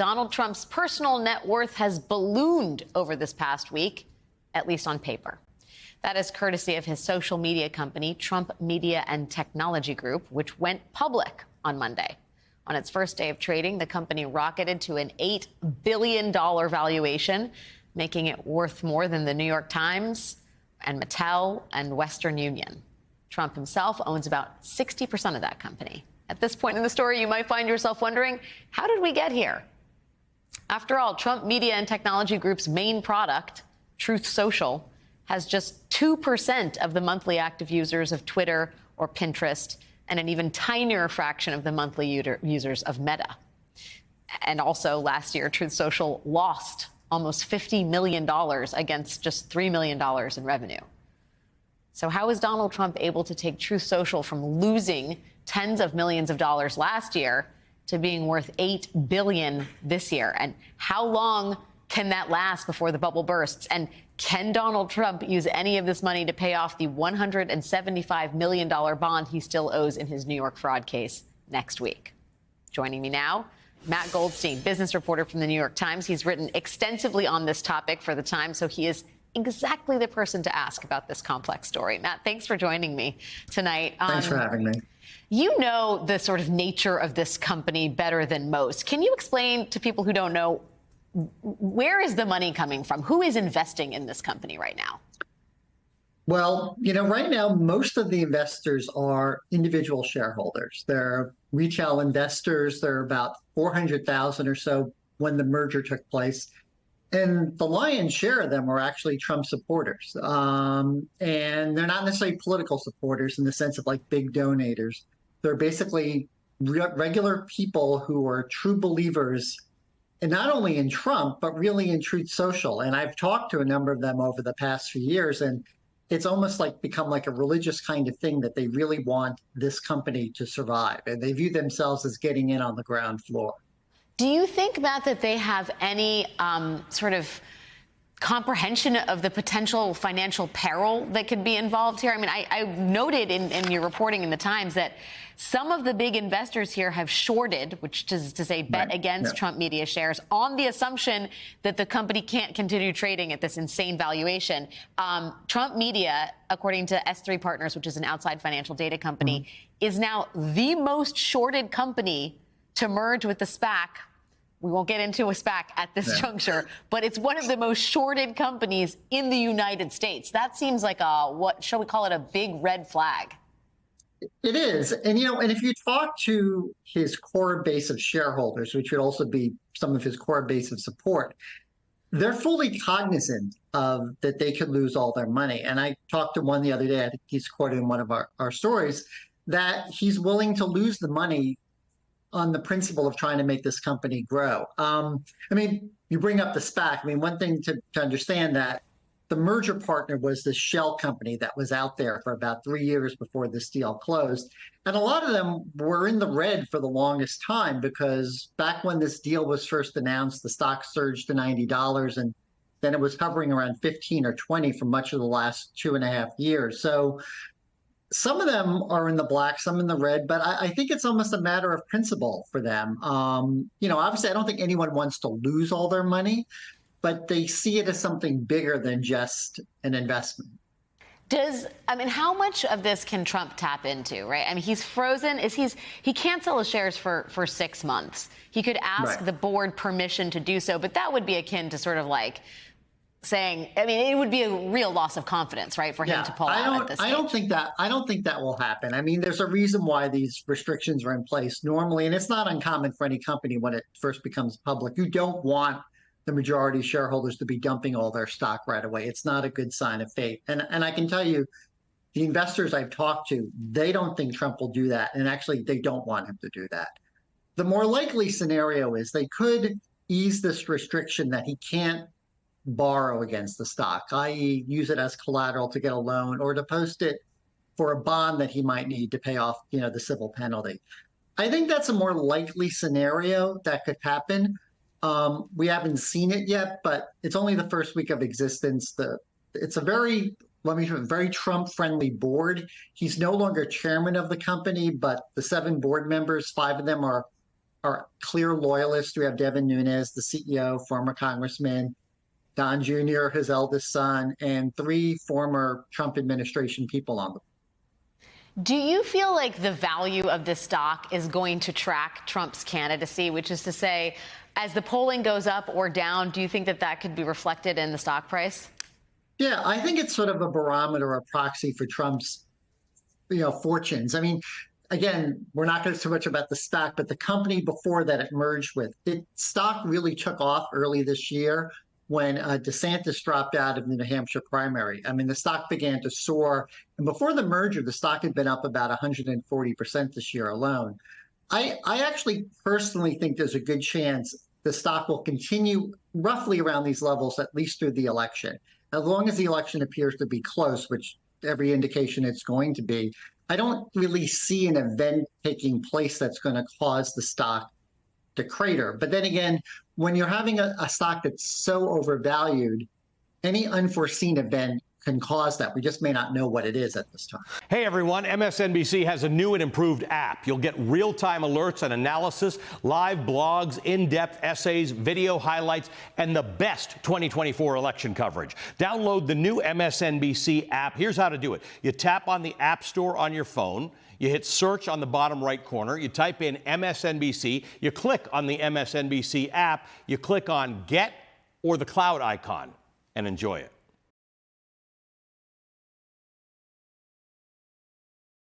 Donald Trump's personal net worth has ballooned over this past week, at least on paper. That is courtesy of his social media company, Trump Media and Technology Group, which went public on Monday. On its first day of trading, the company rocketed to an $8 billion valuation, making it worth more than the New York Times and Mattel and Western Union. Trump himself owns about 60% of that company. At this point in the story, you might find yourself wondering, how did we get here? After all, Trump Media and Technology Group's main product, Truth Social, has just 2% of the monthly active users of Twitter or Pinterest, and an even tinier fraction of the monthly users of Meta. And also last year, Truth Social lost almost $50 million against just $3 million in revenue. So how is Donald Trump able to take Truth Social from losing tens of millions of dollars last year to being worth $8 billion this year? And how long can that last before the bubble bursts? And can Donald Trump use any of this money to pay off the $175 million bond he still owes in his New York fraud case next week? Joining me now, Matt Goldstein, business reporter from the New York Times. He's written extensively on this topic for the Times, so he is exactly the person to ask about this complex story. Matt, thanks for joining me tonight. Thanks for having me. You know the sort of nature of this company better than most. Can you explain to people who don't know, where is the money coming from? Who is investing in this company right now? Well, right now, most of the investors are individual shareholders. They're retail investors. There are about 400,000 or so when the merger took place. And the lion's share of them are actually Trump supporters. And they're not necessarily political supporters in the sense of like big donators. They're basically regular people who are true believers, and not only in Trump, but really in Truth Social. And I've talked to a number of them over the past few years, and it's almost like become like a religious kind of thing that they really want this company to survive. And they view themselves as getting in on the ground floor. Do you think, Matt, that they have any sort of comprehension of the potential financial peril that could be involved here? I mean, I noted in your reporting in the Times that some of the big investors here have shorted, which is to say bet against Trump Media shares, on the assumption that the company can't continue trading at this insane valuation. Trump Media, according to S3 Partners, which is an outside financial data company, is now the most shorted company to merge with the SPAC. We won't get into a SPAC at this juncture, but it's one of the most shorted companies in the United States. That seems like what shall we call it, a big red flag. It is. And, and if you talk to his core base of shareholders, which would also be some of his core base of support, they're fully cognizant of that they could lose all their money. And I talked to one the other day, I think he's quoted in one of our stories, that he's willing to lose the money on the principle of trying to make this company grow. I mean, you bring up the SPAC. I mean, one thing to understand that the merger partner was this shell company that was out there for about 3 years before this deal closed. And a lot of them were in the red for the longest time because back when this deal was first announced, the stock surged to $90 and then it was hovering around 15 or 20 for much of the last 2.5 years. So some of them are in the black, some in the red, but I think it's almost a matter of principle for them. Obviously, I don't think anyone wants to lose all their money, but they see it as something bigger than just an investment. How much of this can Trump tap into, right? I mean, he's frozen. He can't sell his shares for 6 months. He could ask the board permission to do so, but that would be akin to sort of like saying, it would be a real loss of confidence, right, for him to pull out at this stage. I don't think that will happen. I mean, there's a reason why these restrictions are in place normally, and it's not uncommon for any company when it first becomes public. You don't want the majority shareholders to be dumping all their stock right away. It's not a good sign of faith. And I can tell you, the investors I've talked to, they don't think Trump will do that. And actually, they don't want him to do that. The more likely scenario is they could ease this restriction that he can't borrow against the stock, i.e. use it as collateral to get a loan or to post it for a bond that he might need to pay off, the civil penalty. I think that's a more likely scenario that could happen. We haven't seen it yet, but it's only the first week of existence. It's a very Trump-friendly board. He's no longer chairman of the company, but the 7 board members, 5 of them are are clear loyalists. We have Devin Nunes, the CEO, former congressman, Don Jr., his eldest son, and 3 former Trump administration people on the. Do you feel like the value of this stock is going to track Trump's candidacy, which is to say, as the polling goes up or down, do you think that that could be reflected in the stock price? Yeah, I think it's sort of a barometer, a proxy for Trump's, fortunes. I mean, again, we're not going to so much about the stock, but the company before that it merged with, stock really took off early this year when DeSantis dropped out of the New Hampshire primary. I mean, the stock began to soar. And before the merger, the stock had been up about 140% this year alone. I actually personally think there's a good chance the stock will continue roughly around these levels, at least through the election. As long as the election appears to be close, which every indication it's going to be, I don't really see an event taking place that's going to cause the stock to crater. But then again, when you're having a stock that's so overvalued, any unforeseen event can cause that. We just may not know what it is at this time. Hey everyone, MSNBC has a new and improved app. You'll get real-time alerts and analysis, live blogs, in-depth essays, video highlights, and the best 2024 election coverage. Download the new MSNBC app. Here's how to do it. You tap on the App Store on your phone. You hit search on the bottom right corner. You type in MSNBC. You click on the MSNBC app. You click on Get or the cloud icon and enjoy it.